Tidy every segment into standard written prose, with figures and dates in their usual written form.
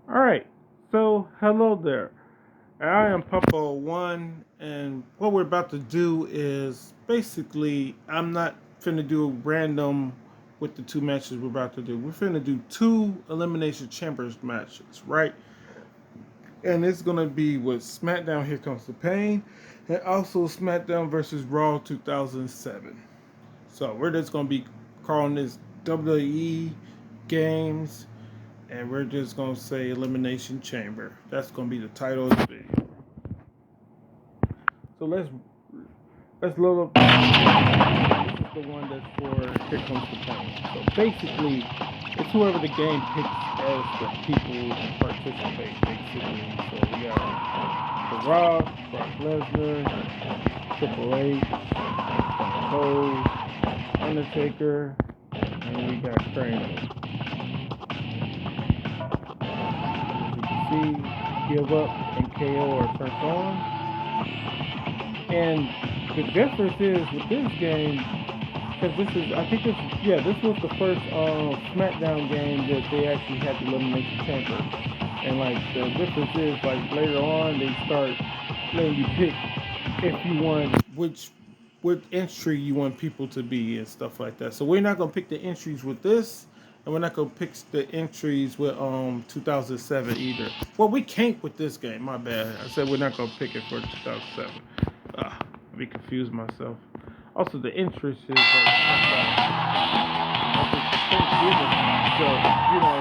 Alright, so hello there. I am Papa1, and what we're about to do is basically, I'm not finna do a random with the two matches we're about to do. We're finna do two Elimination Chambers matches, right? And it's gonna be with SmackDown Here Comes the Pain, and also SmackDown versus Raw 2007. So we're just gonna be calling this WWE Games, and we're just gonna say Elimination Chamber. That's gonna be the title of the video. So let's load up. This is the one that's for Here Comes the Pain. So basically, it's whoever the game picks as the people to participate. Basically, so we got The Rock, Brock Lesnar, Triple H, Stone Cold, Undertaker, and we got Kramer. As you can see, Give Up and KO are first on. And the difference is with this game, because this was the first SmackDown game that they actually had the Elimination Chamber. And like the difference is like later on they start letting you pick if you want which entry you want people to be and stuff like that. So we're not gonna pick the entries with this, and we're not gonna pick the entries with 2007 either. Well, we can't with this game. My bad. I said we're not gonna pick it for 2007. Let me confuse myself. Also, the interest is so you know.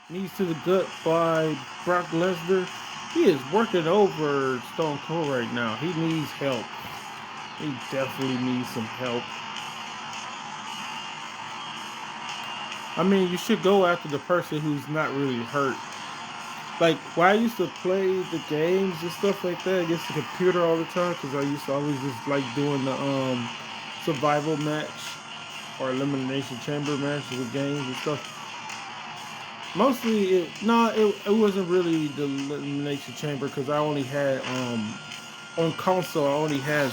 Knees to the gut by Brock Lesnar. He is working over Stone Cold right now. He needs help. He definitely needs some help. I mean, you should go after the person who's not really hurt. Like, when I used to play the games and stuff like that against the computer all the time, because I used to always just like doing the survival match or elimination chamber matches with games and stuff. Mostly, it wasn't really the elimination chamber because I only had on console. I only had.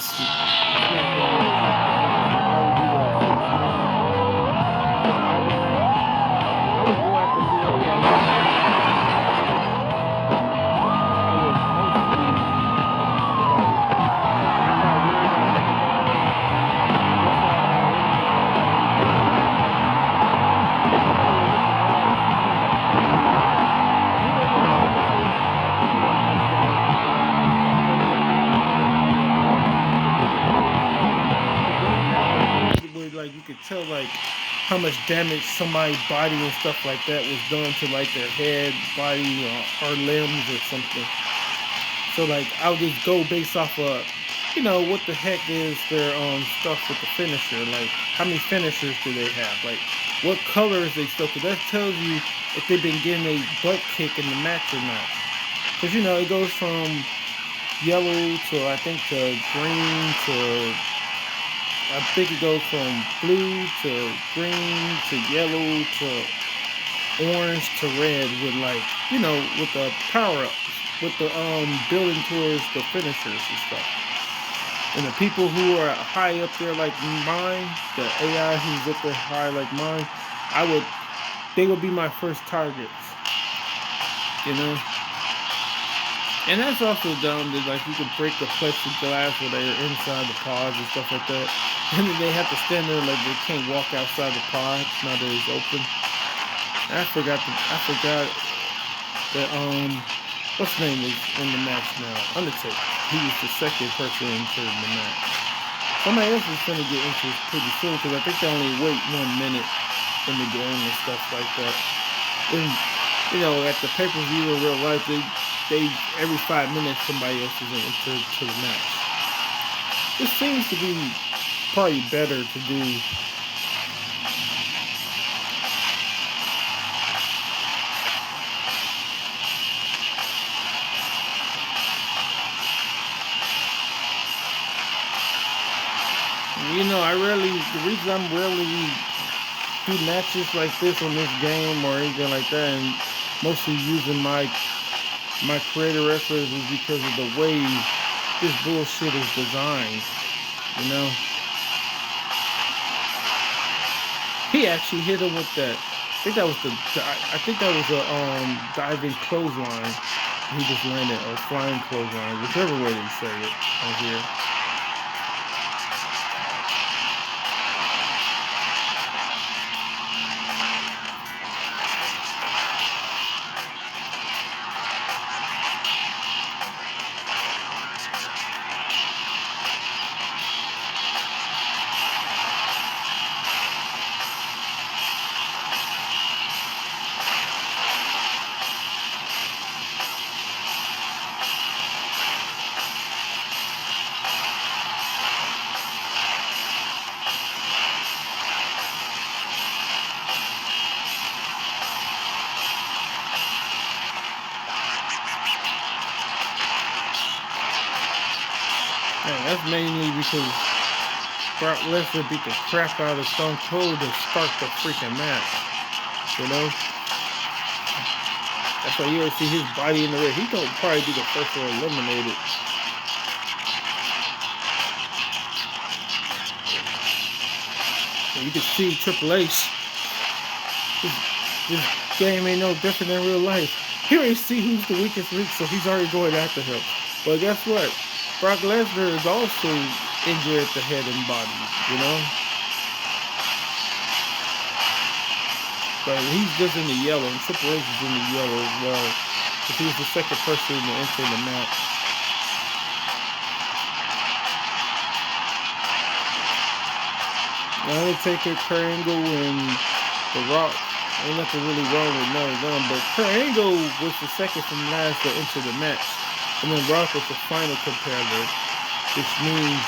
Like you could tell like how much damage somebody's body and stuff like that was done to like their head, body, or limbs or something. So like I'll just go based off of what the heck is their stuff with the finisher. Like how many finishers do they have? Like what color is they still? Because that tells you if they've been getting a butt kick in the match or not. Because you know it goes from yellow to I think to green to I think it goes from blue to green to yellow to orange to red with like with the power ups with the building towards the finishers and stuff. And the people who are high up there like mine, the AI who's up there high like mine, they would be my first targets. You know? And that's also dumb that like you can break the plexiglass where they're inside the pods and stuff like that. And then they have to stand there like they can't walk outside the pod now that it's open. I forgot that what's his name is in the match now? Undertaker. He was the second person entered in the match. Somebody else is gonna get into this pretty soon because I think they only wait 1 minute in the game and stuff like that. And at the pay-per-view in real life, they every 5 minutes somebody else is entered to the match. This seems to be probably better to do. The reason I'm rarely do matches like this on this game or anything like that, and mostly using my creator wrestlers is because of the way this bullshit is designed. He actually hit him with that. I think that was a diving clothesline. He just landed a flying clothesline, whichever way they say it on here. That's mainly because Brock Lesnar beat the crap out of Stone Cold to start the freaking match. That's why you always see his body in the ring. He's gonna probably be the first one eliminated. And you can see Triple H. This game ain't no different than real life. He already see who's the weakest link, so he's already going after him. But guess what? Brock Lesnar is also injured at the head and body, But he's just in the yellow, and Triple H is in the yellow as well. Because he was the second person to enter the match. Now Undertaker, Kurt Angle, and The Rock. Ain't nothing really wrong with none of them, but Kurt Angle was the second from last to enter the match. And then Rock was the final competitor, which means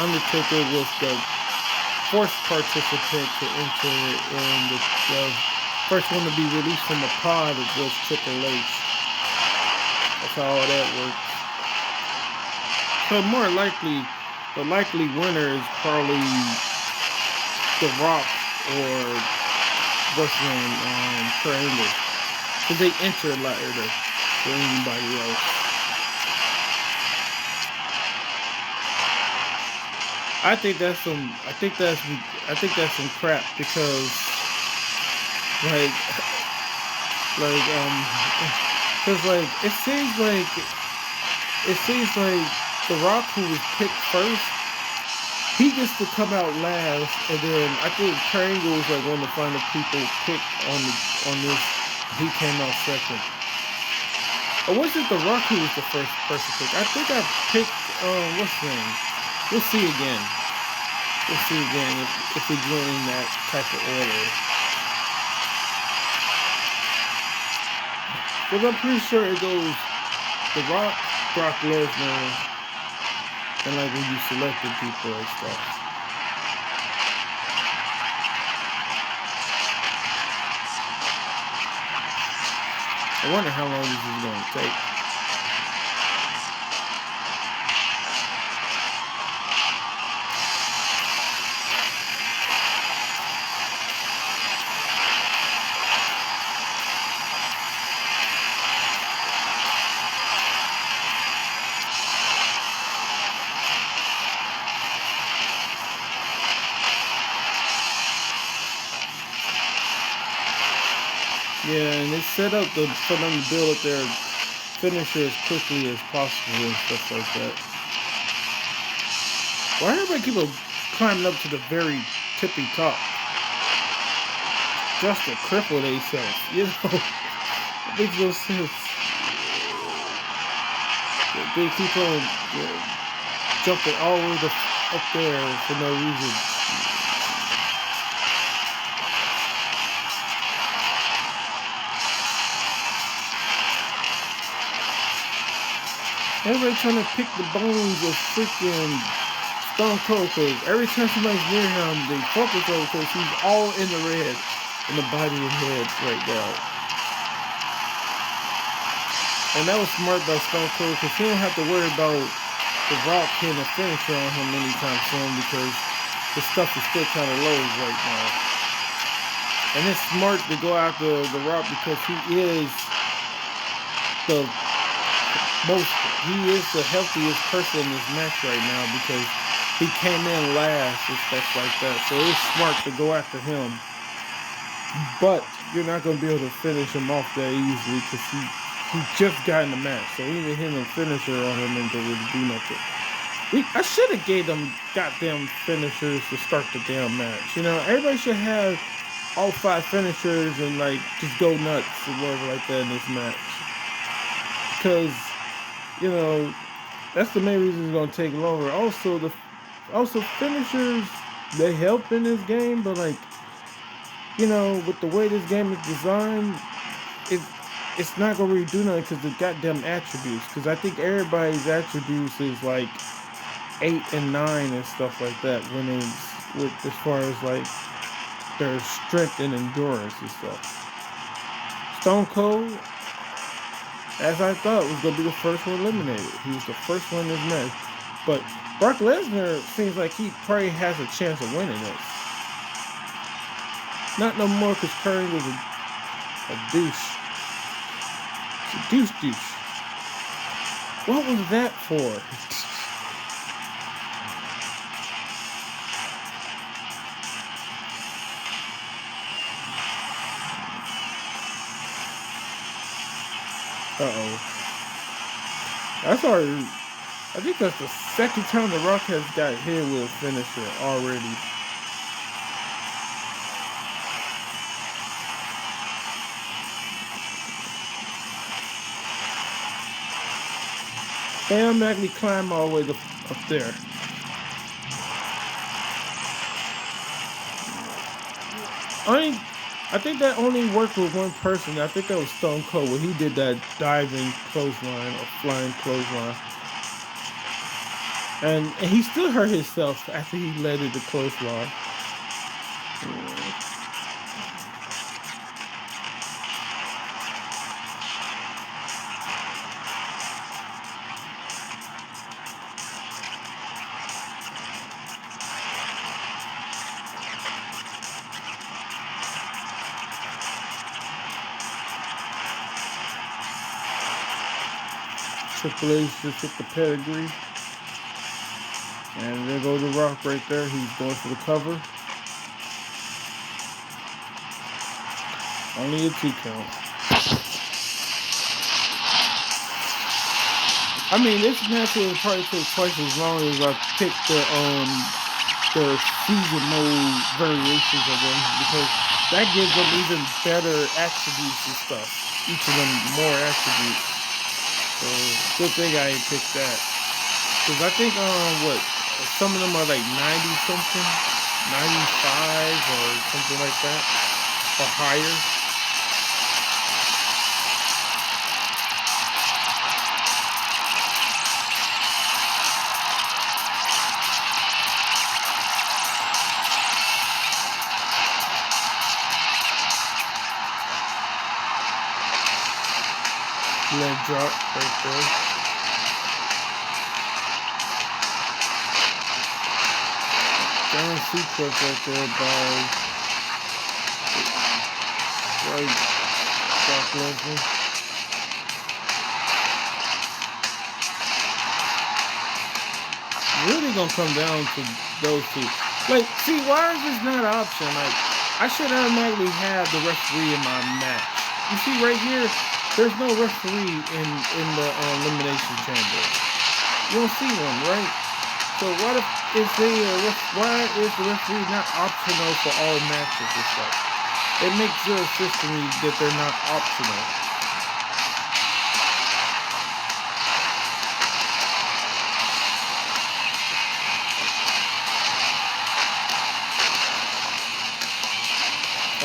Undertaker was the fourth participant to enter, and the first one to be released from a pod was Triple H. That's how all that works. So more likely, the likely winner is probably The Rock or what's his name, Kurt Angle, because they enter a lot later than anybody else. I think that's some crap because it seems like The Rock, who was picked first, he gets to come out last, and then I think Kurt Angle was like one of the final people picked on this. He came out second. Or was it The Rock who was the first person picked? I think I picked what's his name? We'll see again. If we go in that type of order. Because I'm pretty sure it goes The Rock, Brock Lesnar, and like when you selected people and stuff. I wonder how long this is going to take. Yeah, and it's set up for them to build up their finisher as quickly as possible and stuff like that. Why everybody keep climbing up to the very tippy top? Just to cripple themselves, you know? It makes no sense. They keep on jumping all the way up there for no reason. Everybody trying to pick the bones of freaking Stone Cold, because every time somebody's near him, they focus on because he's all in the red in the body and head right now. And that was smart by Stone Cold, because he don't have to worry about The Rock hitting a finisher on him anytime soon, because his stuff is still kind of low right now. And it's smart to go after The Rock because he is the healthiest person in this match right now, because he came in last and stuff like that. So it's smart to go after him. But you're not going to be able to finish him off that easily, because he just got in the match. So even hitting a finisher on him ain't going to really do nothing. I should have gave them goddamn finishers to start the damn match. You know, everybody should have all 5 finishers and like just go nuts or whatever like that in this match. Because, you know, that's the main reason it's gonna take longer. Also finishers, they help in this game, but like, you know, with the way this game is designed, it's not gonna really do nothing because the goddamn attributes. Because I think everybody's attributes is like 8 and 9 and stuff like that when it's with as far as like their strength and endurance and stuff. Stone Cold, as I thought, was going to be the first one eliminated. He was the first one in this match. But Brock Lesnar seems like he probably has a chance of winning this. Not no more, because Curry was a douche. It's a douche. What was that for? Uh-oh. That's already... I think that's the second time The Rock has got hit with a finisher already. Bam actually climb all the way up there. I think that only worked with one person. I think that was Stone Cold when he did that diving clothesline or flying clothesline. And he still hurt himself after he landed the clothesline. Triple H just hit the pedigree. And there goes The Rock right there. He's going for the cover. Only a 2 count. I mean, this match will probably take twice as long as I picked the season mode variations of them, because that gives them even better attributes and stuff. Each of them more attributes. So good thing I ain't picked that. Because I think some of them are like 90 something, 95 or something like that, or higher. leg drop right there. Down suplex right there by Brock Lesnar. Really gonna come down to those two. Like, see, why is this not an option? Like, I should automatically have the referee in my match. You see right here, there's no referee in the Elimination Chamber. You don't see one, right? So why is the referee not optional for all matches and stuff? It makes zero sense to me that they're not optional.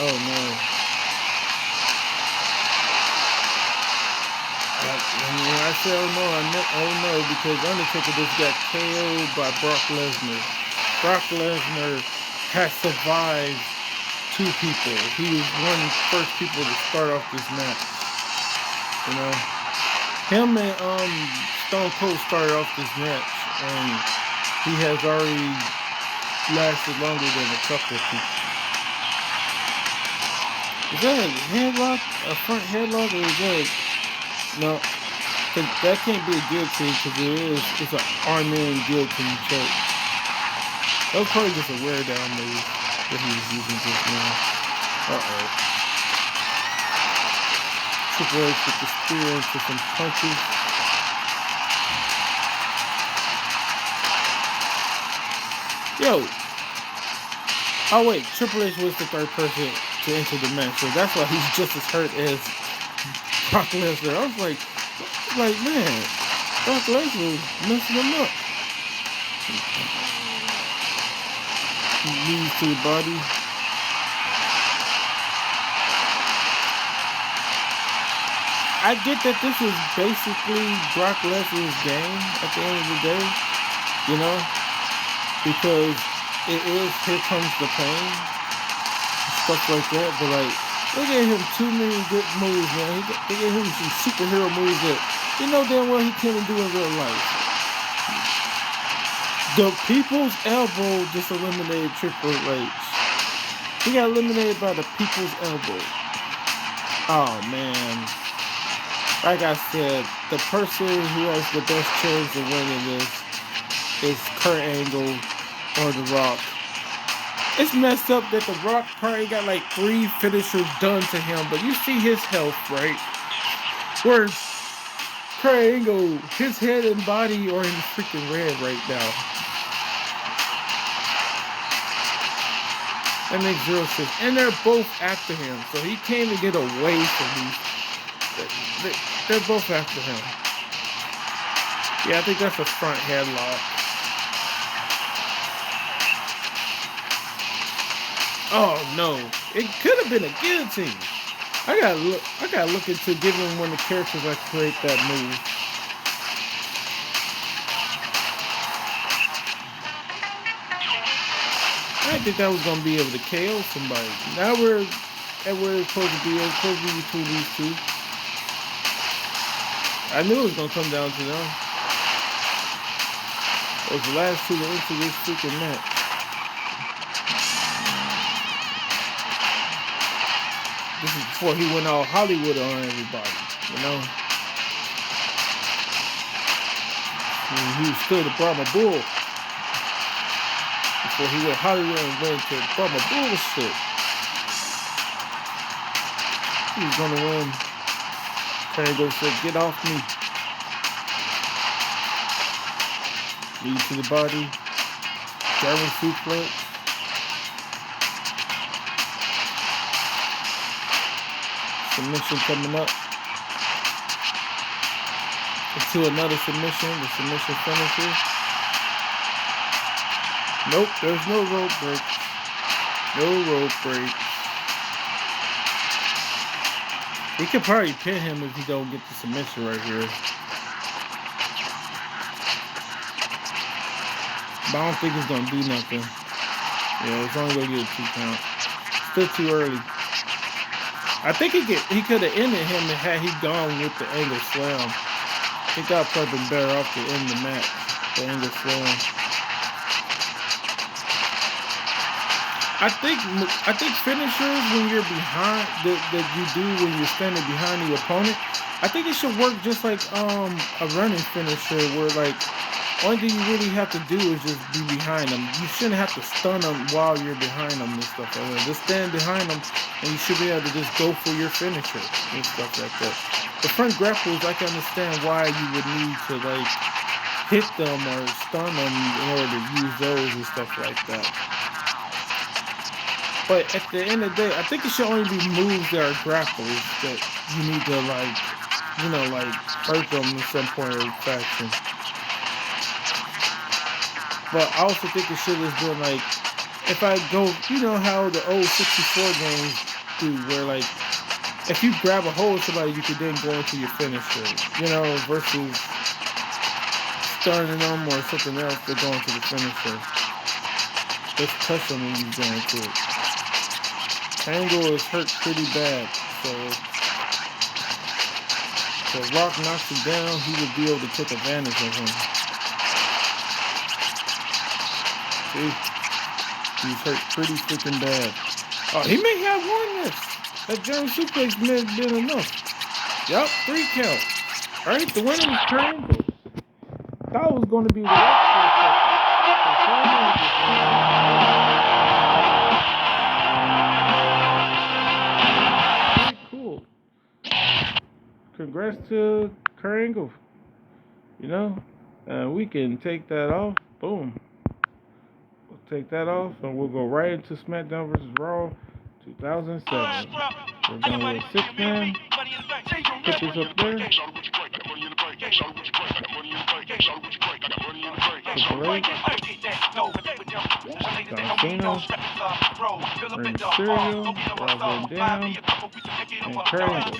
Oh no. When I say oh no, I meant oh no because Undertaker just got KO'd by Brock Lesnar. Brock Lesnar has survived 2 people. He was one of the first people to start off this match. You know? Him and Stone Cold started off this match and he has already lasted longer than a couple of people. Is that a headlock? A front headlock? Or is that no? Cause that can't be a guillotine because it's an arm-in guillotine choke. That was probably just a wear down move that he was using just now. Triple H with the spear into some punches. Yo! Oh wait, Triple H was the third person to enter the match, so that's why he's just as hurt as Brock Lesnar. I was like, man, Brock Lesnar messing him up. Knees to the body. I get that this is basically Brock Lesnar's game at the end of the day, you know, because it is Here Comes the Pain, stuff like that, but like, they gave him too many good moves, man. They gave him some superhero moves that you know damn well he couldn't do in real life. The People's Elbow just eliminated Triple H. He got eliminated by the People's Elbow. Oh man. Like I said, the person who has the best chance of winning this is Kurt Angle or The Rock. It's messed up that The Rock probably got like 3 finishers done to him, but you see his health, right? Whereas Kurt Angle, his head and body are in freaking red right now. That makes zero sense. And they're both after him, so he can't even get away from these. They're both after him. Yeah, I think that's a front headlock. Oh no, it could have been a guillotine. I gotta look into giving one of the characters I create that move. I didn't think that was gonna be able to KO somebody. Now we're at where it's supposed to be. It's supposed to be between these two. I knew it was gonna come down to them. It was the last 2 to enter this freaking match. This is before he went all Hollywood on everybody, you know. He was still the Brahma Bull. Before he went Hollywood and went to Brahma bullshit. He was gonna win. Triangle said, "Get off me." Knee to the body. German suplex. Submission coming up. Into another submission. The submission finishes. Nope, there's no rope breaks. No rope breaks. He could probably pin him if he don't get the submission right here. But I don't think it's gonna do nothing. Yeah, it's only gonna get a 2 count. Still too early. I think he could have ended him had he gone with the angle slam. I think that would probably been better off to end the match. The angle slam. I think finishers when you're behind that you do when you're standing behind the opponent. I think it should work just like a running finisher where like only thing you really have to do is just be behind them. You shouldn't have to stun them while you're behind them and stuff like that. Just stand behind them and you should be able to just go for your finisher and stuff like that. The front grapples, I can understand why you would need to like hit them or stun them in order to use those and stuff like that. But at the end of the day, I think it should only be moves that are grapples that you need to like, like hurt them in some point or fashion. But I also think it should have been like, if I go, how the old 64 games do, where like, if you grab a hold of somebody, you could then go into your finisher, versus stunning them or something else to go into the finisher. Just touch them when you go into it. Angle is hurt pretty bad, so if Rock knocks him down, he would be able to take advantage of him. See? He's hurt pretty freaking bad. Oh, he may have won this. That German suplex may have been enough. Yup, 3 count. Alright, the winner was Triangle. Thought it was going to be the Rock for a second. Cool. Congrats to Triangle. We can take that off. Boom. Take that off, and we'll go right into SmackDown vs. Raw 2007. We're going with 6-man. Put this up there. Triple H, John Cena, Rey Mysterio, Rob Van Dam, and Triangle.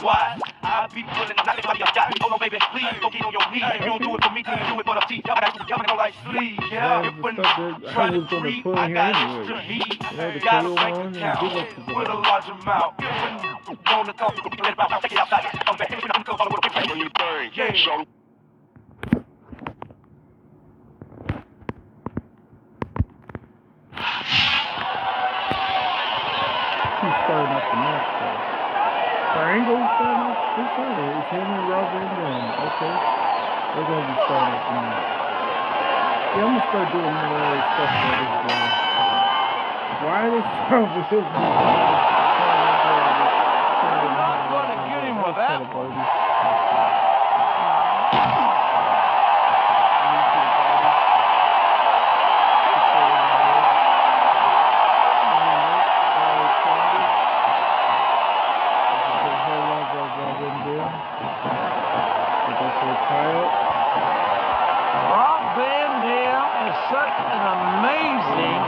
Why? I be pulling up, not your job. Oh no, baby, please don't get on your knees. You don't do it for me, you do it for the team. Y'all go like, please, yeah. Try to free, I got extra heat. Got a bank account with a large amount. On the top, let it out, take it outside. I'm back, I'm going to go on your thing. Yeah. He's starting up the match, though. Triangle starting off this Sunday. It's him and Rob Van Dam. Okay. They're going to be starting off the match. Yeah, I'm going to start doing more stuff for this guy. Why are they starting with his I'm not going to get him with that one. Rob Van Dam is such an amazing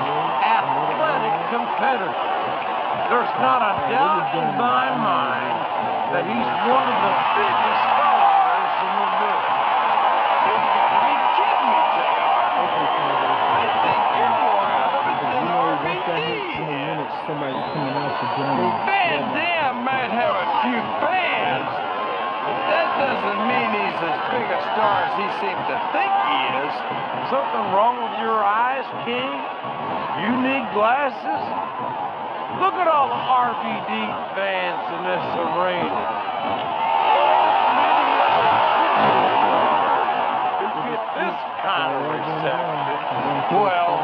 athletic competitor. There's not a doubt in my mind that he's one of the biggest stars in the world. Are you kidding me, JR? I think you're more of it than RVD is. Van Dam might have a few fans, but that doesn't mean he's as big a star as he seems to think he is. Something wrong with your eyes, King? You need glasses? Look at all the RVD fans in this arena. To get this kind of reception. Well,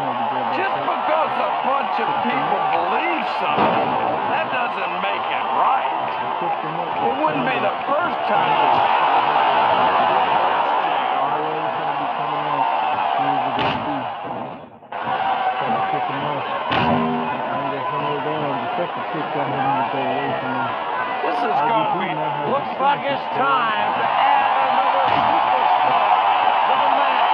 just because a bunch of people believe something, that doesn't make it right. It wouldn't be the first time this is going to be, looks like it's time to add another superstar to the match.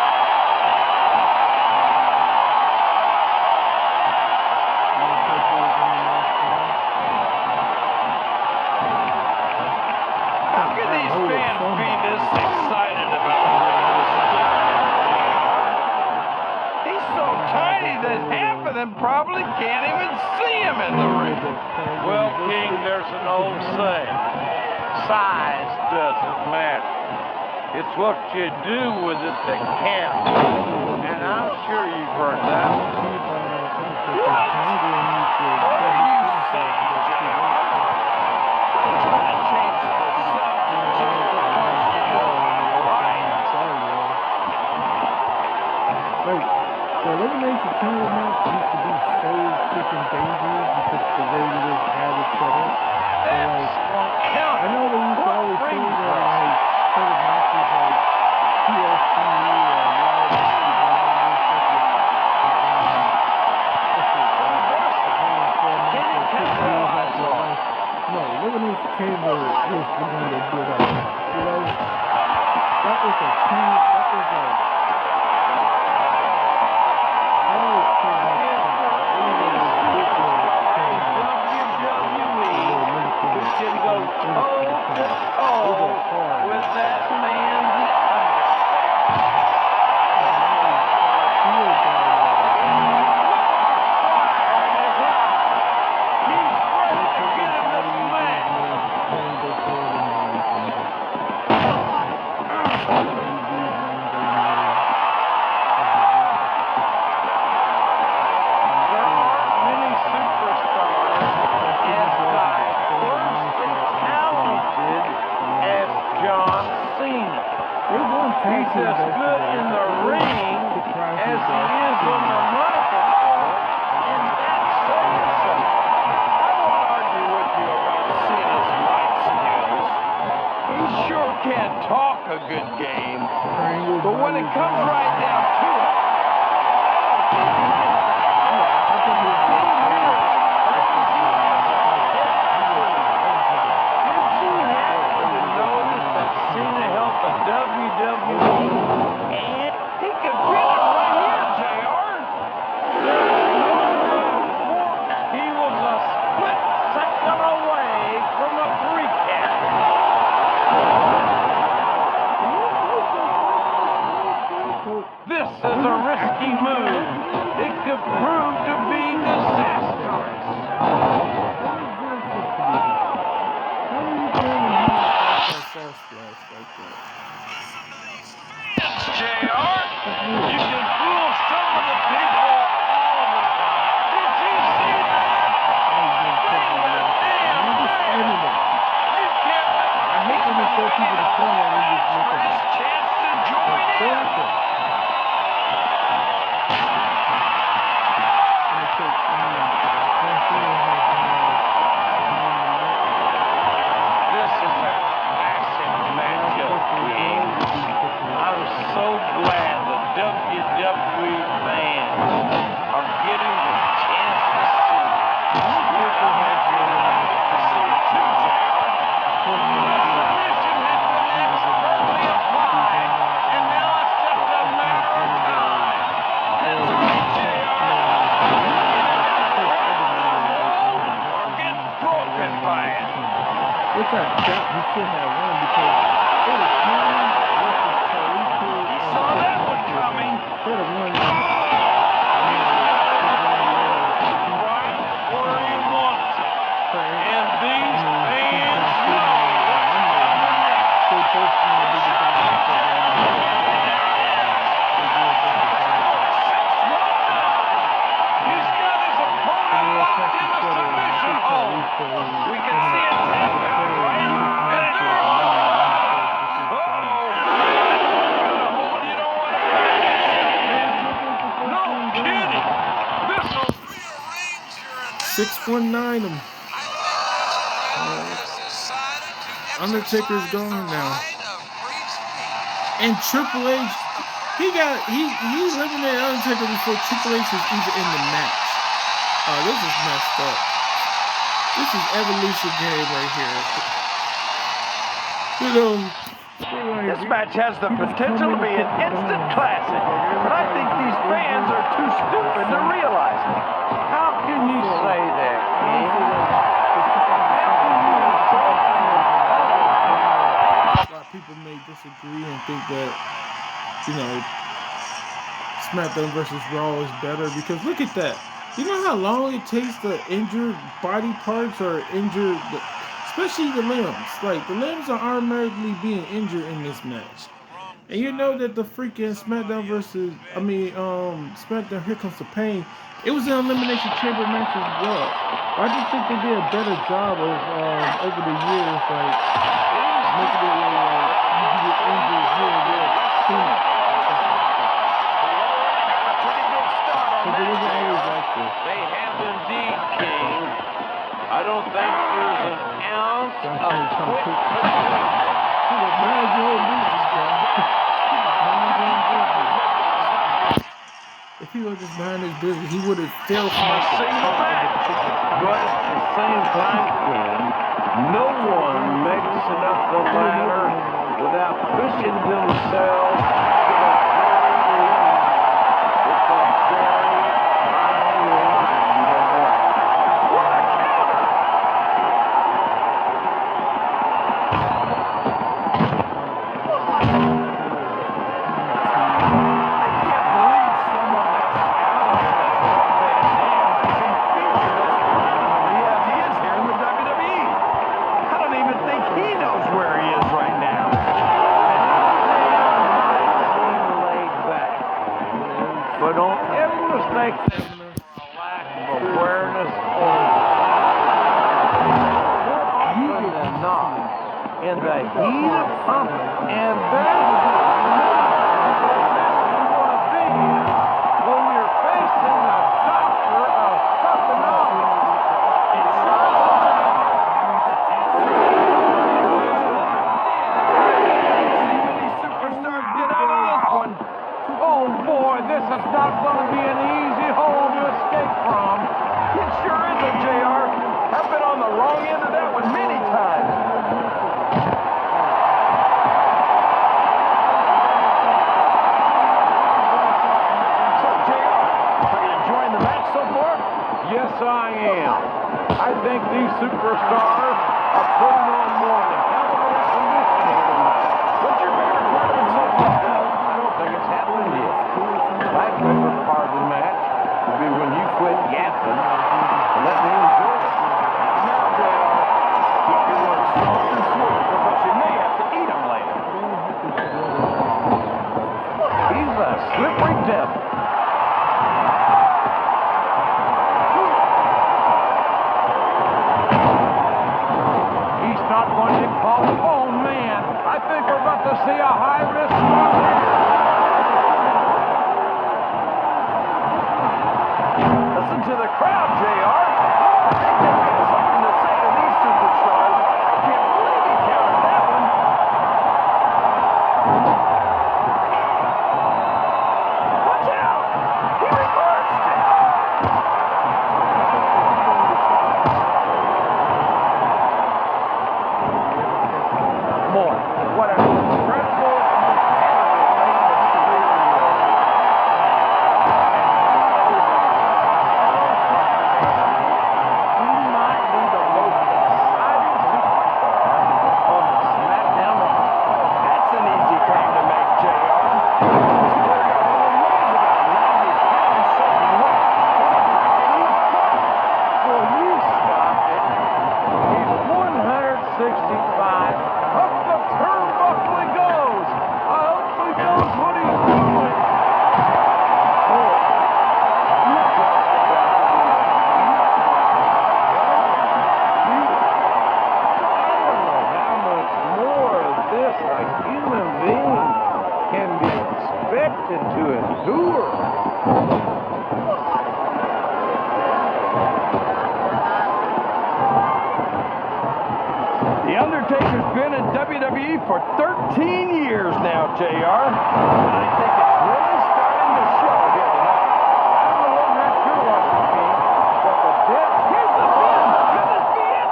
How can these fans be this excited about this? He's so tiny that half of them probably probably can't even see him in the ring. Well, King, there's an old saying. Size doesn't matter. It's what you do with it that counts. And I'm sure you've heard that. What? What are you saying, JR? I'm trying to change the subject just because you know I'm right. Like, the Elimination Chamber match used to be so freaking dangerous because the way they just had it set up. That's what counts. I know they used to always say that, like, sort of matches like TLC No, Elimination Chamber was the one that did all that. You know, that was a team, that was a with that man, the He's as good in the ring as he is on the microphone, and that's saying something. I won't argue with you about Cena's mic skills. He sure can talk a good game, but when it comes right down to it, this is a risky move. It could prove to be disastrous. JR, you can fool some of the people all the time. Did you see that? Bring the damn thing. You can't let people for his chance to join in. This is a classic matchup, King. I'm so glad the WWE fans are getting the chance to see it. We're going to have to see it too, JR. The submission has been expertly applied, and now it's just a matter of time. That's right, JR. Or gets broken by it. Which I doubt he should have won because it was him versus Carlito. He saw that one coming. Instead of one. Right where he wants it. And these fans know what's coming next. He's got his opponent locked in a submission hold. We can see it happen. No kidding. This'll rearrange your 619 him. Undertaker's gone now. And Triple H, he eliminated Undertaker before Triple H was even in the match. Oh, this is messed up. This is evolution game right here. You know, this match has the potential to be an instant classic, but I think these fans are too stupid to realize it. How can you say that, King? A lot of people may disagree and think that, you know, SmackDown versus Raw is better because look at that. You know how long it takes to injure body parts or injure, especially the limbs. Like the limbs are automatically being injured in this match. And you know that the freaking SmackDown versus, SmackDown Here Comes the Pain, it was an Elimination Chamber match as well. I just think they did a better job of, over the years, like, making it where, like, you can get injured here and there sooner. Because it wasn't always like this. They have indeed, King. I don't think there's an ounce of quick. If he was just minding his business, he would have still But at the same time, Ken, no one makes it up the ladder without pushing themselves to the very limit. It's a very fine line to walk. What a counter! But don't ever mistake them for a lack of awareness or more often than not in the heat of pumping. And that's you want to be when you're facing the doctor of fucking off. Superstars get out of this one. Oh boy, this is not going to be an easy hole to escape from. It sure isn't, JR. I've been on the wrong end of that one many times. So, JR, are you enjoying the match so far? Yes, I am. I think these superstars are putting on more than hell of a conditioning tonight. What's your favorite part of it so far? I don't think it's happened yet. My favorite part of the match would be when you quit yapping and let me enjoy it. Now, JR, keep your words soft and sweet because you may have to eat them later. He's a slippery devil. He's not going to call. Oh, man, I think we're about to see a high-risk spot here. Listen to the crowd, JR. I think they've got something to say to these superstars. I can't believe he countered that one. Watch out! He reversed it! More. What an incredible Undertaker's been in WWE for 13 years now, JR. I think it's really starting to show here tonight. I don't know what match you're watching, King, but the dip, here's the pin. Could this be it?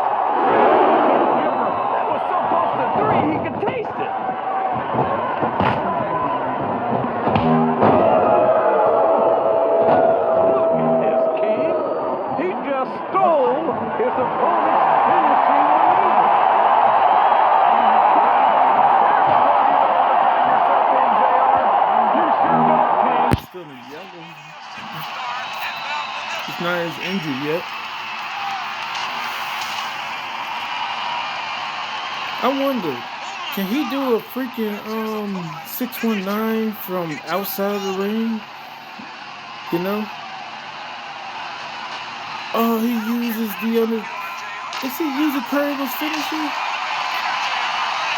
That was so close to 3, he could taste it. Look at this, King. He just stole his opponent's finishing maneuver. He's not McIntyre's injured yet. I wonder, can he do a freaking 619 from outside the ring? You know? Oh, he uses the other. Is he using Kurt Angle's finisher?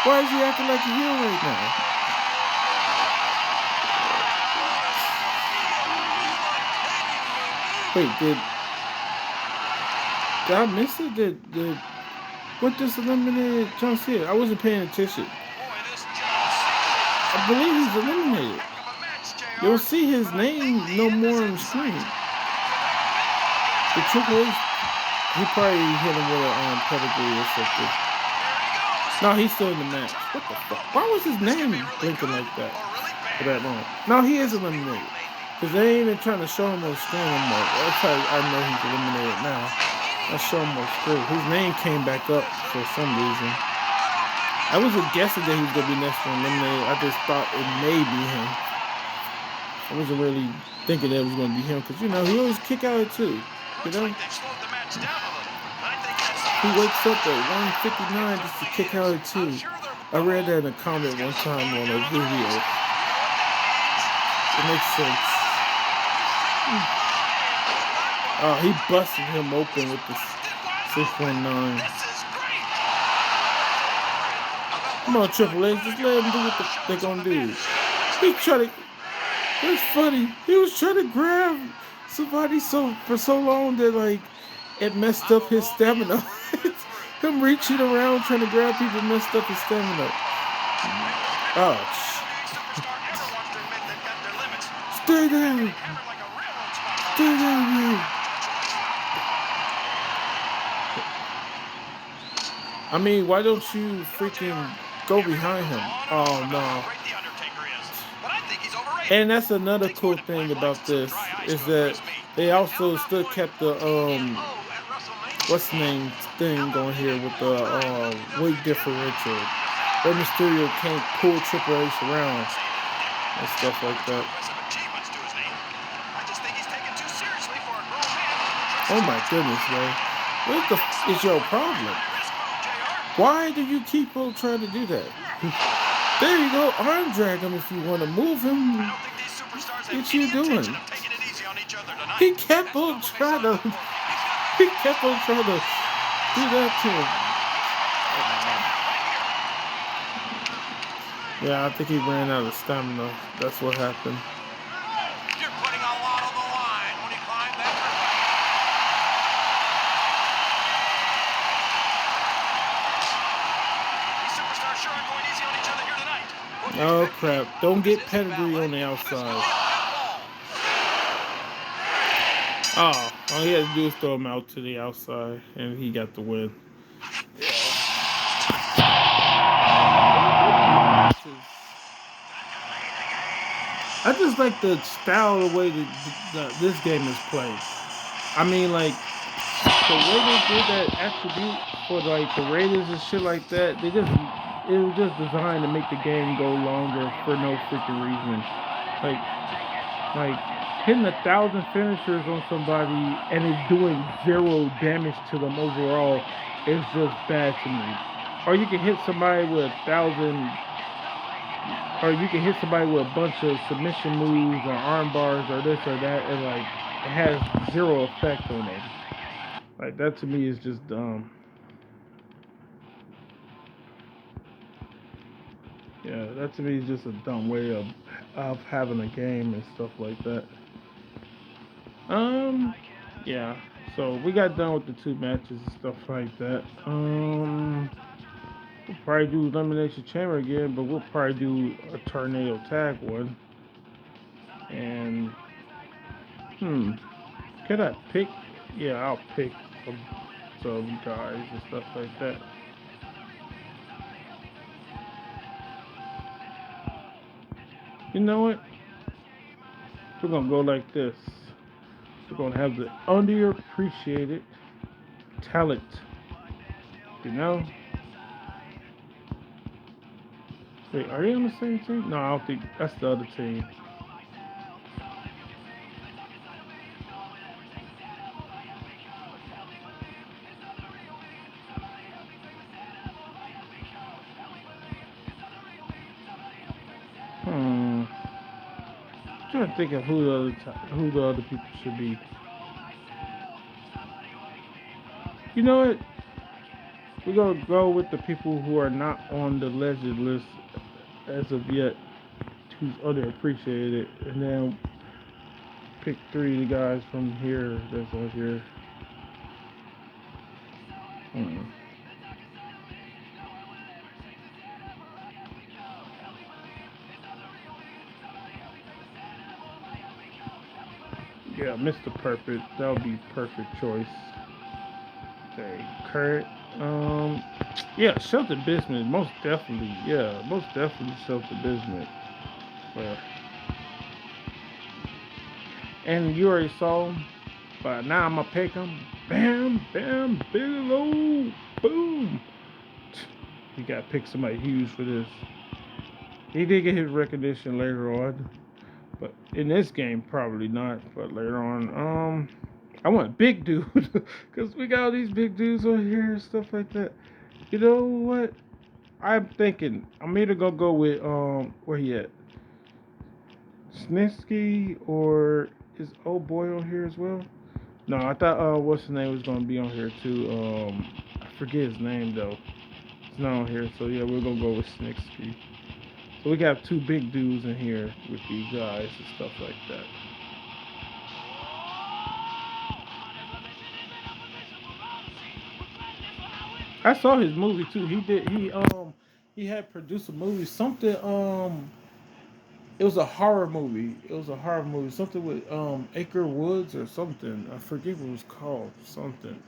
Why is he acting like a heel right now? Wait, did I miss it? Did what just eliminated John Cena? I wasn't paying attention. I believe he's eliminated. You'll see his name no more on the screen. The Triple H, he probably hit him with a pedigree or something. No, he's still in the match. What the fuck? Why was his name blinking like that for that long? No, he is eliminated. Because they ain't even trying to show him on screen anymore. That's how I know he's eliminated now. I show him on screen. His name came back up for some reason. I wasn't guessing that he was going to be next one eliminated. I just thought it may be him. I wasn't really thinking that it was going to be him. Because, you know, he always kick out at 2. You know? He wakes up at 1:59 just to kick out at 2. I read that in a comment one time on a video. It makes sense. Oh, he busted him open with the 619. Come on, Triple H, just let him do what they're gonna do. He tried to. It's funny. He was trying to grab somebody for so long that like it messed up his stamina. Him reaching around trying to grab people messed up his stamina. Oh. Stay down. Stay down, man. I mean, why don't you freaking go behind him? Oh, no. And that's another cool thing about this, is that they also still kept the, what's the name thing going here with the weight differential. Rey Mysterio can't pull Triple H around and stuff like that. Oh my goodness, man. What the f is your problem? Why do you keep on trying to do that? There you go, arm drag him if you want to move him. What you doing? He kept on trying to do that to him. Yeah, I think he ran out of stamina. That's what happened. You're putting a lot on the line when you climb that. Superstars sure aren't going easy on each other here tonight. Oh crap, don't get pedigree on the outside. Oh, all he had to do is throw him out to the outside, and he got the win. I just like the style of the way that this game is played. I mean, like, the way they did that attribute for, like, the Raiders and shit like that, it was just designed to make the game go longer for no freaking reason. Like hitting 1,000 finishers on somebody and it's doing 0 damage to them overall is just bad to me. Or you can hit somebody with 1,000, or you can hit somebody with a bunch of submission moves or arm bars or this or that, and like it has 0 effect on them. Like that to me is just dumb. Yeah, that to me is just a dumb way of having a game and stuff like that. Yeah. So we got done with the 2 matches and stuff like that. We'll probably do Elimination Chamber again, but we'll probably do a Tornado Tag one. And can I pick? Yeah, I'll pick some guys and stuff like that. You know what? We're gonna go like this. We're gonna have the underappreciated talent. You know? Wait, are they on the same team? No, I don't think that's the other team. trying to think of who the other people should be. You know what? We're gonna go with the people who are not on the legend list as of yet, who's underappreciated, and then pick 3 of the guys from here that's on here. Hmm. Yeah, Mr. Perfect. That would be perfect choice. Okay, Kurt. Yeah, Shelter Business. Most definitely. Yeah, most definitely Shelter Business. Yeah. And you already saw him, but now I'm gonna pick him. Bam, bam, Bigelow, boom. You gotta pick somebody huge for this. He did get his recognition later on, but in this game probably not. But later on, I want big dude because we got all these big dudes on here and stuff like that. You know what? I'm thinking I'm either gonna go with where he at? Snitsky, or is old boy on here as well? No, I thought what's his name was gonna be on here too. I forget his name though. It's not on here, so yeah, we're gonna go with Snitsky. So we got 2 big dudes in here with these guys and stuff like that. I saw his movie too. He had produced a movie, something it was a horror movie. It was a horror movie. Something with Acre Woods or something. I forget what it was called. Something.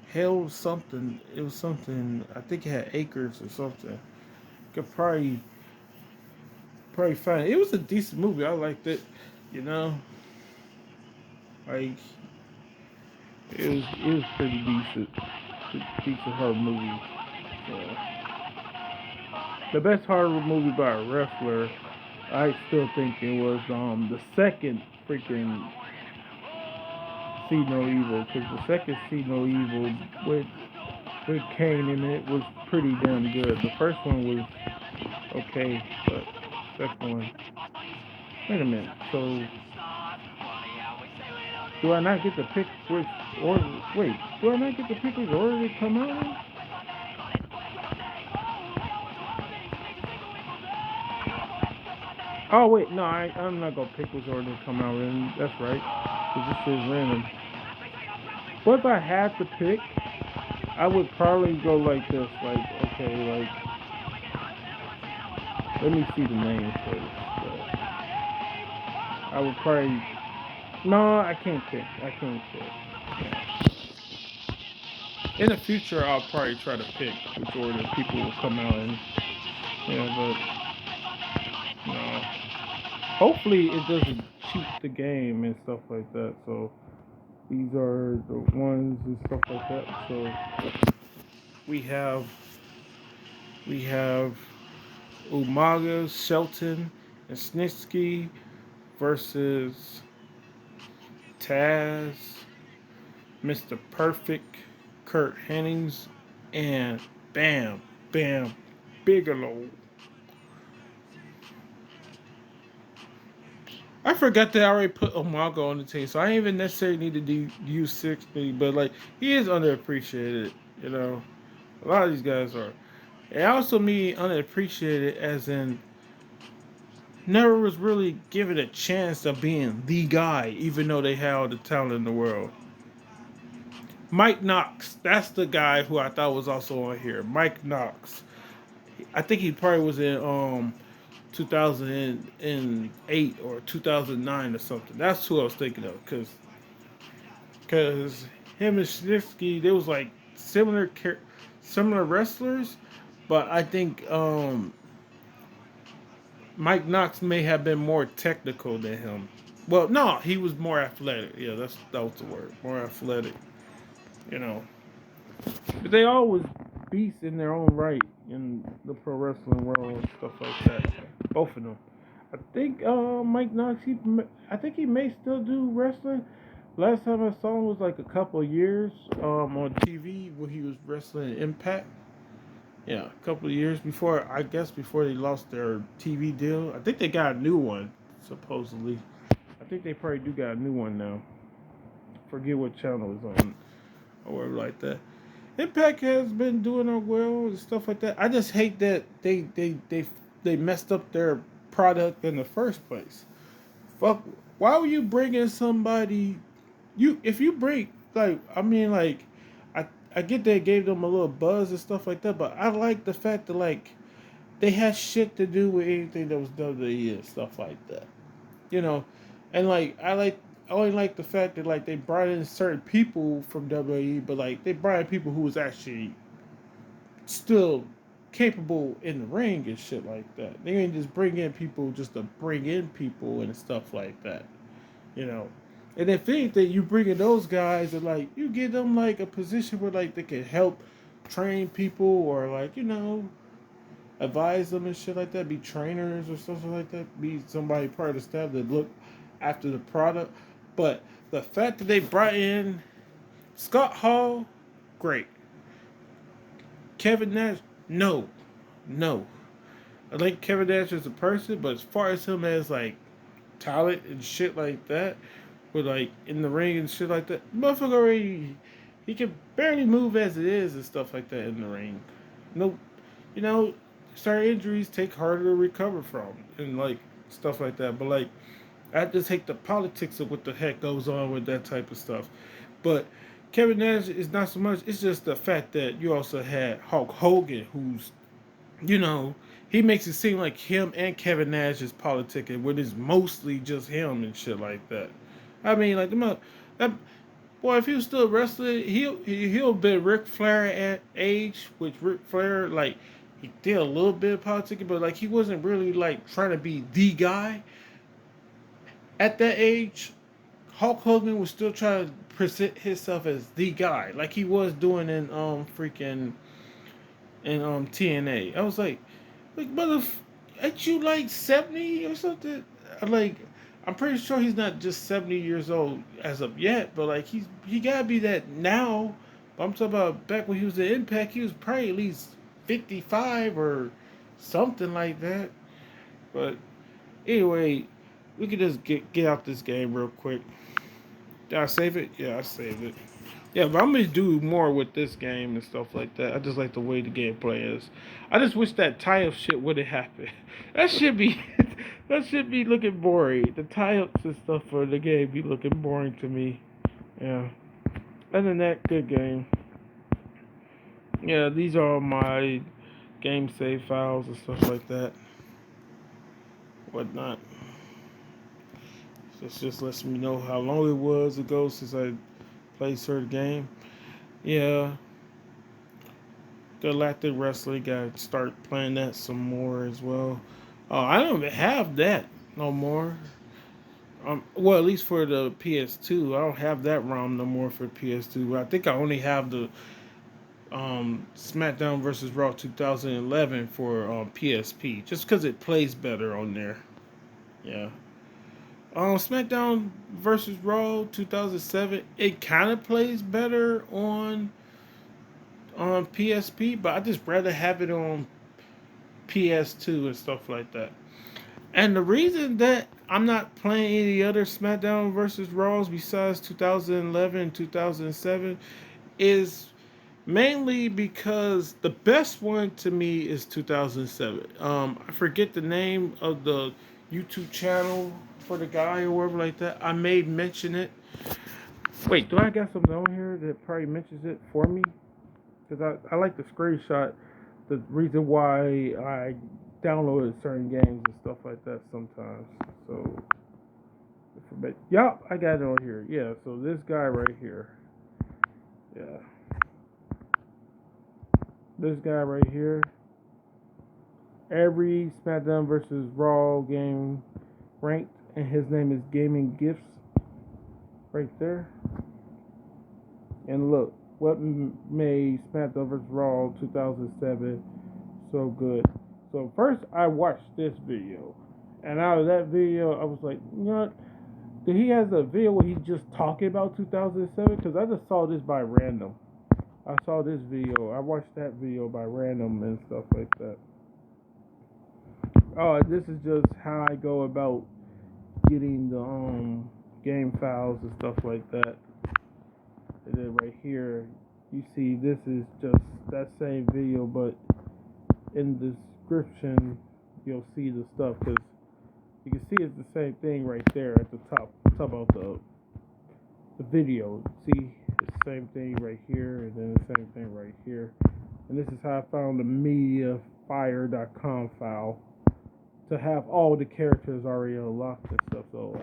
Hell something. It was something. I think it had acres or something. Could probably find it. It was a decent movie. I liked it. You know, like it was pretty decent. Decent horror movie. Yeah. The best horror movie by a wrestler, I still think it was the second freaking See No Evil, because the second See No Evil with Kane in it was pretty damn good. The first one was okay, but the second one. Wait a minute. So do I not get to pick which order? Wait, do I not get to pick which order they come out in? Oh wait, no, I'm not gonna pick which order they come out in. That's right, because this is random. But if I had to pick, I would probably go like this. Like, okay, like let me see the names first. I would probably no, I can't pick. I can't pick. In the future, I'll probably try to pick which order people will come out in. Yeah, but no. Hopefully, it doesn't cheat the game and stuff like that. So these are the ones and stuff like that. So we have we have Umaga, Shelton, and Snitsky versus Taz, Mr. Perfect, Kurt Hennings, and Bam Bam Bigelow. I forgot that I already put Umaga on the team, so I didn't even necessarily need to use 60, but like he is underappreciated, you know. A lot of these guys are. And also me underappreciated as in never was really given a chance of being the guy, even though they had all the talent in the world. Mike Knox, that's the guy who I thought was also on here. Mike Knox. I think he probably was in 2008 or 2009 or something. That's who I was thinking of, because him and Snitsky, they was like similar wrestlers, but I think Mike Knox may have been more technical than him. Well, no, he was more athletic. Yeah, that was the word. More athletic, you know. But they always beasts in their own right in the pro wrestling world and stuff like that. Both of them. I think Mike Knox. I think he may still do wrestling. Last time I saw him was like a couple of years on TV where he was wrestling Impact. Yeah, a couple of years before, I guess before they lost their TV deal. I think they got a new one. supposedly. I think they probably do got a new one now. Forget what channel it's on or whatever like that. Impact has been doing well and stuff like that. I just hate that they messed up their product in the first place. Fuck, why would you bring in somebody? If you bring I get they gave them a little buzz and stuff like that, but I like the fact that like they had shit to do with anything that was WWE and stuff like that. You know, and I only like the fact that like they brought in certain people from WWE, but like they brought in people who was actually still capable in the ring and shit like that. They didn't just bring in people just to bring in people and stuff like that. You know. And if anything, you bring in those guys and like you give them like a position where like they can help train people or like, advise them and shit like that, be trainers or something like that, be somebody part of the staff that look after the product. But the fact that they brought in Scott Hall, great. Kevin Nash, no. I like Kevin Nash as a person, but as far as him as like talent and shit like that, with like in the ring and shit like that, motherfucker already he can barely move as it is and stuff like that in the ring. No, you know, certain injuries take harder to recover from and like stuff like that. But like, I just hate the politics of what the heck goes on with that type of stuff. But Kevin Nash is not so much. It's just the fact that you also had Hulk Hogan, who's, he makes it seem like him and Kevin Nash is politicking when it's mostly just him and shit like that. I mean, like that boy, if he was still wrestling, he'll be Ric Flair at age, which Ric Flair like he did a little bit of politicking, but like he wasn't really like trying to be the guy at that age. Hulk Hogan was still trying to present himself as the guy, like he was doing in TNA. I was like mother, ain't you like 70 or something? I'm pretty sure he's not just 70 years old as of yet, but like he gotta be that now. But I'm talking about back when he was at Impact, he was probably at least 55 or something like that. But anyway, we can just get out this game real quick. Did I save it? Yeah, I saved it. Yeah, but I'm gonna do more with this game and stuff like that. I just like the way the gameplay is. I just wish that tie-up shit would have happened. That should be that should be looking boring. The tie-ups and stuff for the game be looking boring to me. Yeah. Other than that, good game. Yeah, these are all my game save files and stuff like that. Whatnot. This just lets me know how long it was ago since I played certain game. Yeah. Galactic Wrestling, gotta start playing that some more as well. Oh, I don't even have that no more. Well, at least for the PS2, I don't have that ROM no more for PS2. I think I only have the SmackDown vs. Raw 2011 for PSP, just because it plays better on there. Yeah. SmackDown vs. Raw 2007, it kind of plays better on PSP, but I just rather have it on PS2 and stuff like that. And the reason that I'm not playing any other SmackDown vs. Raws besides 2011 and 2007 is mainly because the best one to me is 2007. I forget the name of the YouTube channel for the guy or whatever like that. I may mention it. Wait, do I got something on here that probably mentions it for me? Because I like to screenshot the reason why I downloaded certain games and stuff like that sometimes. So, yup, I got it on here. Yeah, so this guy right here. Yeah. This guy right here. Every SmackDown vs. Raw game ranked, and his name is Gaming Gifts. Right there. And look. What made SmackDown vs. Raw 2007 so good? So first I watched this video. And out of that video, I was like, you know what? He has a video where he's just talking about 2007? Because I just saw this by random. I saw this video. I watched that video by random and stuff like that. Oh, this is just how I go about getting the game files and stuff like that. And then right here, you see this is just that same video, but in the description, you'll see the stuff because you can see it's the same thing right there at the top of the video. See, it's the same thing right here, and then the same thing right here. And this is how I found the mediafire.com file to have all the characters already unlocked and stuff. So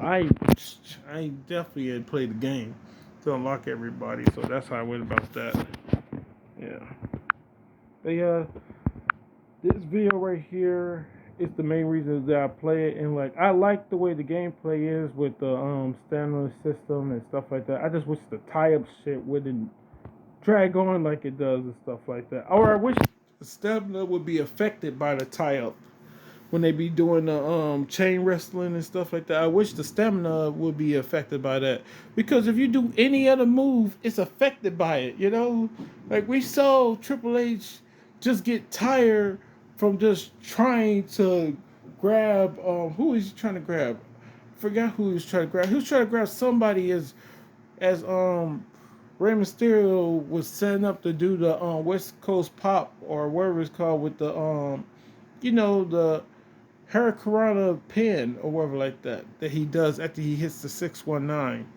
I definitely had played the game to unlock everybody. So that's how I went about that. Yeah. But yeah, this video right here is the main reason that I play it, and like I like the way the gameplay is with the stamina system and stuff like that. I just wish the tie-up shit wouldn't drag on like it does and stuff like that. Or I wish the stamina would be affected by the tie-up when they be doing the chain wrestling and stuff like that. I wish the stamina would be affected by that, because if you do any other move, it's affected by it. You know, like we saw Triple H just get tired from just trying to grab who is he trying to grab? Forgot who he was trying to grab. He was trying to grab somebody as Rey Mysterio was setting up to do the West Coast Pop or whatever it's called with the the Hurricanrana pin or whatever like that he does after he hits the 619.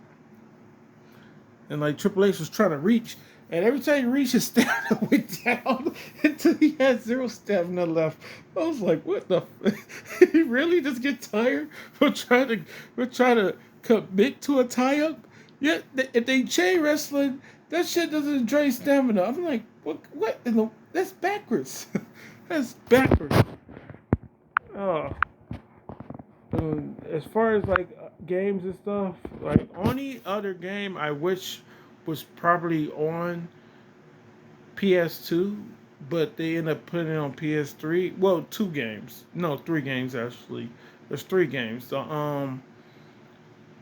And like Triple H was trying to reach, and every time he reached, his stamina went down until he had zero stamina left. I was like, what the he really just get tired from trying to commit to a tie-up? Yeah, if they chain wrestling, that shit doesn't drain stamina. I'm like, what in the, that's backwards. That's backwards. Oh. As far as like games and stuff, like only other game I wish was probably on PS2, but they end up putting it on PS3. Well, 3 games actually. There's 3 games.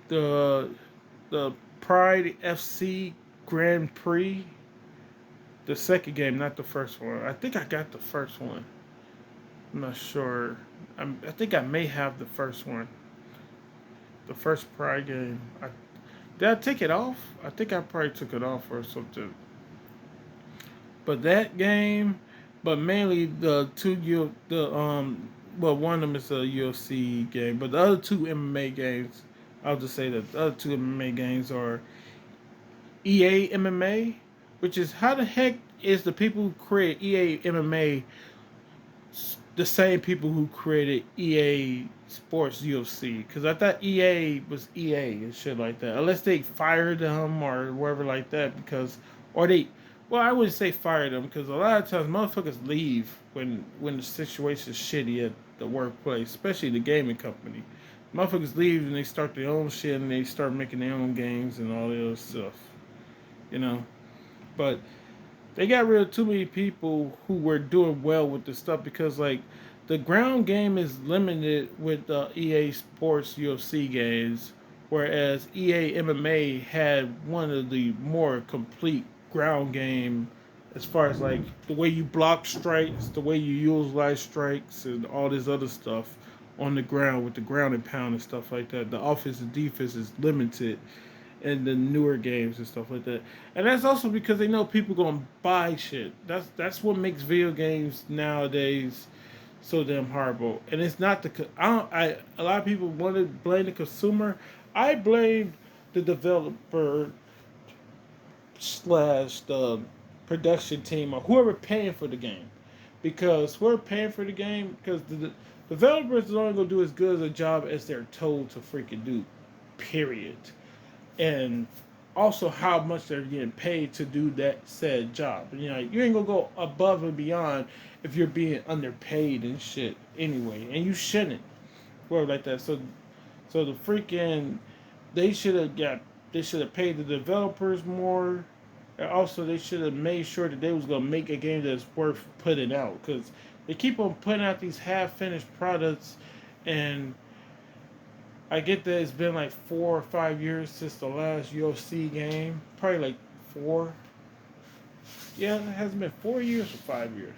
The Pride FC Grand Prix, the second game, not the first one. I think I got the first one. I'm not sure. I think I may have the first one. The first Pride game. Did I take it off? I think I probably took it off or something. But that game, but mainly the one of them is a UFC game, but the other 2 MMA games, I'll just say that the other 2 MMA games are EA MMA, which is how the heck is the people who create EA MMA the same people who created EA Sports UFC? Because I thought EA was EA and shit like that. Unless they fired them or whatever like that, I wouldn't say fire them, because a lot of times motherfuckers leave when the situation's shitty at the workplace, especially the gaming company. Motherfuckers leave and they start their own shit and they start making their own games and all the other stuff. You know? But they got rid of too many people who were doing well with the stuff, because like the ground game is limited with the EA Sports UFC games, whereas EA MMA had one of the more complete ground game as far as like the way you block strikes, the way you utilize strikes, and all this other stuff on the ground with the ground and pound and stuff like that. The offense and defense is limited in the newer games and stuff like that. And that's also because they know people gonna buy shit. That's what makes video games nowadays so damn horrible. And it's not a lot of people want to blame the consumer. I blame the developer / the production team or whoever paying for the game, because whoever paying for the game, because the developers are only gonna do as good as a job as they're told to freaking do, period. And also how much they're getting paid to do that said job. You know, you ain't gonna go above and beyond if you're being underpaid and shit anyway, and you shouldn't work like that. So the freaking they should have paid the developers more. And also they should have made sure that they was gonna make a game that's worth putting out, because they keep on putting out these half-finished products. And I get that it's been like 4 or 5 years since the last UFC game. Probably like 4. Yeah, it hasn't been 4 years or 5 years.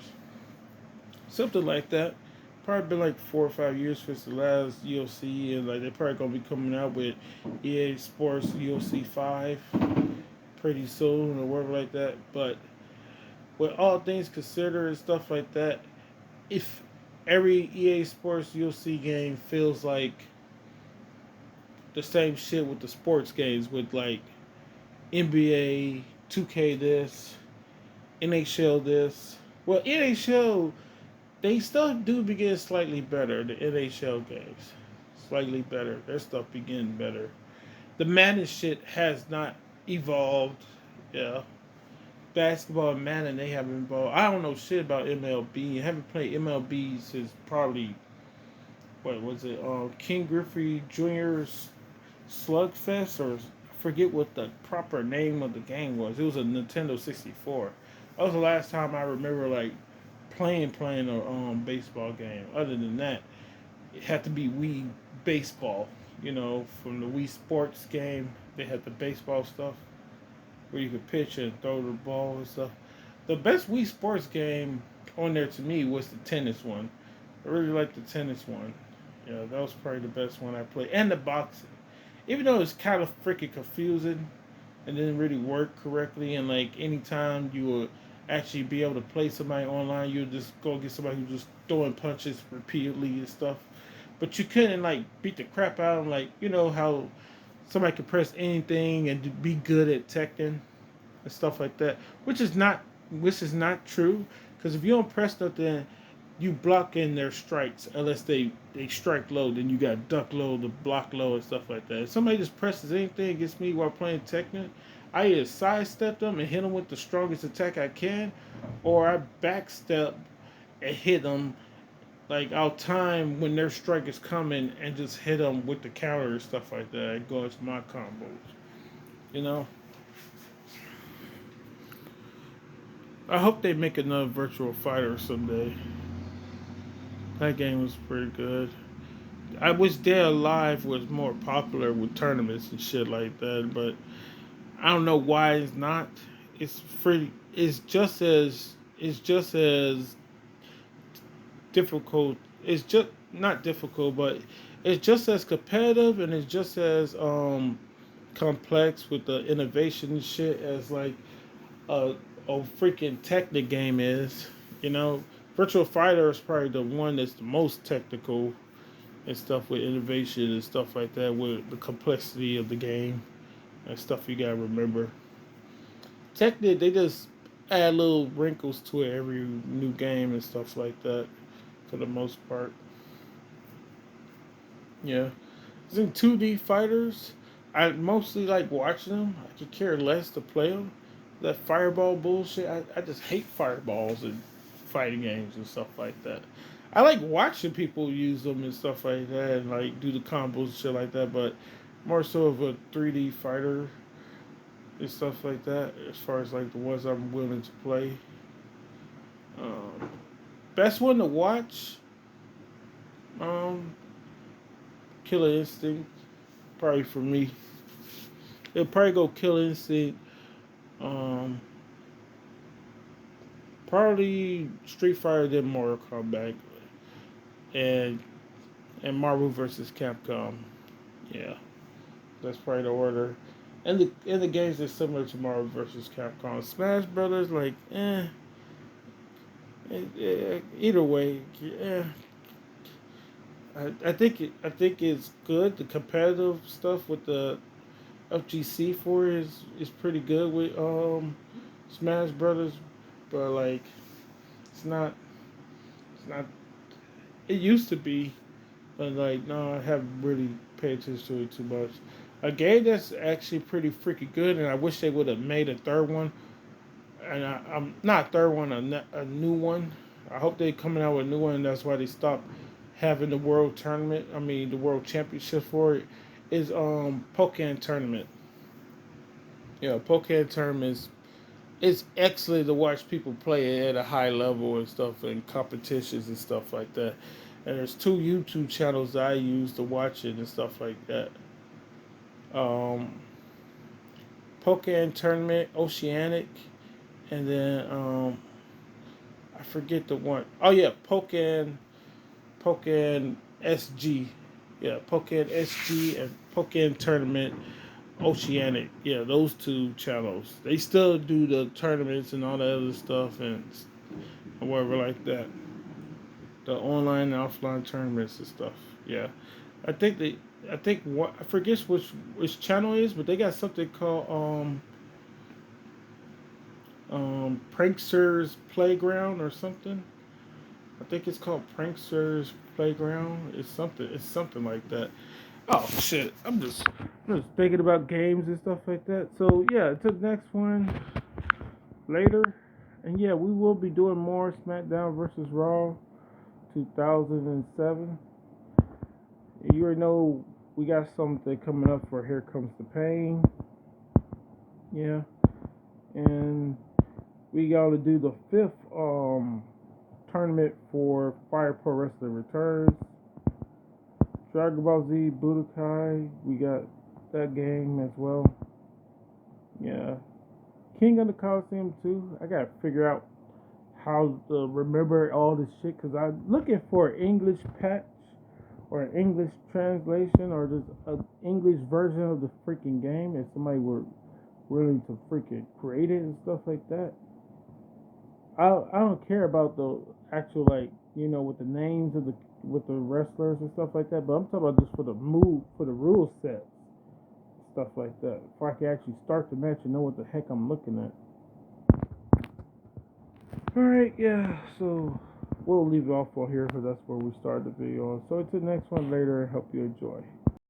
Something like that. probably been like 4 or 5 years since the last UFC, and like they're probably gonna be coming out with EA Sports UFC 5 pretty soon or whatever like that. But with all things considered and stuff like that, if every EA Sports UFC game feels like the same shit with the sports games, with like NBA 2K this, NHL this. Well, NHL, they still do begin slightly better. The NHL games, slightly better. Their stuff begin better. The Madden shit has not evolved. Yeah, basketball and Madden, they haven't evolved. I don't know shit about MLB. I haven't played MLB since probably what was it? King Griffey Jr.'s Slugfest, or forget what the proper name of the game was. It was a Nintendo 64. That was the last time I remember like playing a baseball game. Other than that, it had to be Wii baseball. You know, from the Wii Sports game, they had the baseball stuff where you could pitch and throw the ball and stuff. The best Wii Sports game on there to me was the tennis one. I really liked the tennis one. Yeah, that was probably the best one I played. And the boxing. Even though it's kind of freaking confusing and didn't really work correctly, and like anytime you would actually be able to play somebody online, you would just go get somebody who's just throwing punches repeatedly and stuff. But you couldn't like beat the crap out of them, like you know how somebody could press anything and be good at Tekken and stuff like that, which is not true, because if you don't press nothing, you block in their strikes unless they strike low. Then you got duck low, the block low, and stuff like that. If somebody just presses anything against me while playing Tekken, I either sidestep them and hit them with the strongest attack I can, or I backstep and hit them. Like I'll time when their strike is coming and just hit them with the counter and stuff like that. It goes my combos. You know. I hope they make another Virtual Fighter someday. That game was pretty good. I wish Dead Alive was more popular with tournaments and shit like that, but I don't know why it's not. It's pretty. It's just as difficult. It's just not difficult, but it's just as competitive, and it's just as complex with the innovation and shit as like a freaking Technic game is. You know, Virtual Fighter is probably the one that's the most technical and stuff with innovation and stuff like that with the complexity of the game and stuff you gotta remember. Technic, they just add little wrinkles to it every new game and stuff like that for the most part. Yeah. I think 2D fighters, I mostly like watching them. I could care less to play them. That fireball bullshit, I just hate fireballs in fighting games and stuff like that. I like watching people use them and stuff like that and like do the combos and shit like that, but more so of a 3D fighter and stuff like that as far as like the ones I'm willing to play. Um, Best one to watch, um, Killer Instinct, probably for me. It'll probably go Killer Instinct. Um, Probably Street Fighter, then Mortal Kombat, and Marvel vs. Capcom. Yeah, that's probably the order. And the games are similar to Marvel vs. Capcom. Smash Brothers, like, either way, I think it's good. The competitive stuff with the FGC for it is pretty good with Smash Brothers, but like it's not it used to be, but like no, I haven't really paid attention to it too much. A game that's actually pretty freaking good, and I wish they would have made a third one. And I'm not a third one, a new one. I hope they coming out with a new one. And that's why they stopped having the world tournament. I mean, the world championship for it is Pokemon tournament. Yeah, Pokemon tournaments. It's excellent to watch people play it at a high level and stuff, and competitions and stuff like that. And there's two YouTube channels that I use to watch it and stuff like that. Um, Pokemon tournament, Oceanic, and then I forget the one. Oh yeah, Pokemon. Pokken SG. Yeah, Pokken SG and Pokken Tournament Oceanic. Yeah, those two channels. They still do the tournaments and all that other stuff and whatever like that. The online and offline tournaments and stuff. Yeah, I think they. I think what I forget which channel it is, but they got something called Pranksters Playground or something. I think it's called Pranksters Playground. It's something like that. Oh shit! I'm just thinking about games and stuff like that. So yeah, to the next one later, and yeah, we will be doing more SmackDown versus Raw 2007. You already know we got something coming up for Here Comes the Pain. Yeah, and we got to do the fifth tournament for Fire Pro Wrestling Returns. Dragon Ball Z Budokai, we got that game as well. Yeah. King of the Coliseum too. I gotta figure out how to remember all this shit because I'm looking for an English patch or an English translation or just an English version of the freaking game if somebody were willing to freaking create it and stuff like that. I don't care about the actual with the names of the wrestlers and stuff like that, but I'm talking about just for the rule sets, stuff like that. If I can actually start the match and know what the heck I'm looking at. Alright, yeah, so we'll leave it off for here because that's where we started the video. So until the next one later, I hope you enjoy.